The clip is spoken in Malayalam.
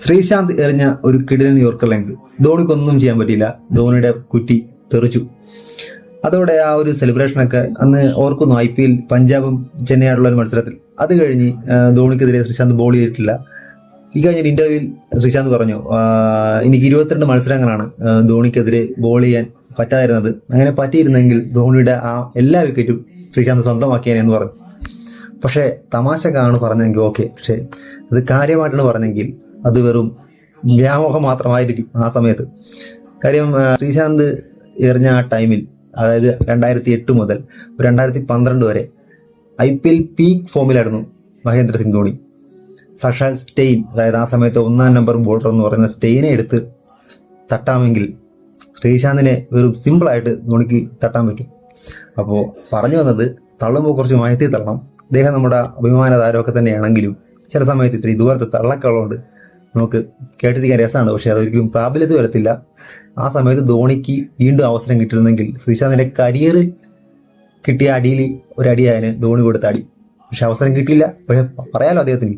ശ്രീശാന്ത് എറിഞ്ഞ ഒരു കിടിലൻ യോർക്കർ ലെങ്ത് ധോണിക്കൊന്നും ചെയ്യാൻ പറ്റിയില്ല. ധോണിയുടെ കുറ്റി തെറിച്ചു. അതോടെ ആ ഒരു സെലിബ്രേഷനൊക്കെ അന്ന് ഓർക്കുന്നു. IPL പഞ്ചാബും ചെന്നൈയായിട്ടുള്ള ഒരു മത്സരത്തിൽ അത് കഴിഞ്ഞ് ധോണിക്കെതിരെ ശ്രീശാന്ത് ബോൾ ചെയ്തിട്ടില്ല. ഈ കഴിഞ്ഞ ഇന്റർവ്യൂവിൽ ശ്രീശാന്ത് പറഞ്ഞു, എനിക്ക് 22 മത്സരങ്ങളാണ് ധോണിക്കെതിരെ ബോൾ ചെയ്യാൻ പറ്റാതിരുന്നത്. അങ്ങനെ പറ്റിയിരുന്നെങ്കിൽ ധോണിയുടെ ആ എല്ലാ വിക്കറ്റും ശ്രീശാന്ത് സ്വന്തമാക്കിയാനെന്ന് പറഞ്ഞു. പക്ഷേ തമാശക്കാണ് പറഞ്ഞെങ്കിൽ ഓക്കെ, പക്ഷേ അത് കാര്യമായിട്ടാണ് പറഞ്ഞെങ്കിൽ അത് വെറും വ്യാമോഹം മാത്രമായിരിക്കും ആ സമയത്ത്. കാര്യം ശ്രീശാന്ത് എറിഞ്ഞ ആ ടൈമിൽ, അതായത് 2008 മുതൽ 2012 വരെ IPL പീക്ക് ഫോമിലായിരുന്നു മഹേന്ദ്ര സിംഗ് ധോണി. സാക്ഷാൽ സ്റ്റെയിൻ, അതായത് ആ സമയത്ത് 1-ാം നമ്പർ ബോളർ എന്ന് പറയുന്ന സ്റ്റെയിനെ എടുത്ത് തട്ടാമെങ്കിൽ ശ്രീശാന്തിനെ വെറും സിമ്പിളായിട്ട് ധോണിക്ക് തട്ടാൻ പറ്റും. അപ്പോൾ പറഞ്ഞു വന്നത്, തള്ളുമ്പോൾ കുറച്ച് മയത്തി തള്ളണം. അദ്ദേഹം നമ്മുടെ അഭിമാന താരമൊക്കെ തന്നെയാണെങ്കിലും ചില സമയത്ത് ഇത്ര ഇതുപോലത്തെ തള്ളക്കളുണ്ട് നമുക്ക് കേട്ടിരിക്കാൻ രസമാണ്. പക്ഷെ അതൊരിക്കലും പ്രാബല്യത്തിൽ വരത്തില്ല. ആ സമയത്ത് ധോണിക്ക് വീണ്ടും അവസരം കിട്ടിയിരുന്നെങ്കിൽ ശ്രീശാന്തിന്റെ കരിയറിൽ കിട്ടിയ അടിയിൽ ഒരു അടിയായതിന് ധോണി കൊടുത്ത അടി. പക്ഷെ അവസരം കിട്ടിയില്ല. പക്ഷെ പറയാലോ അദ്ദേഹത്തിന്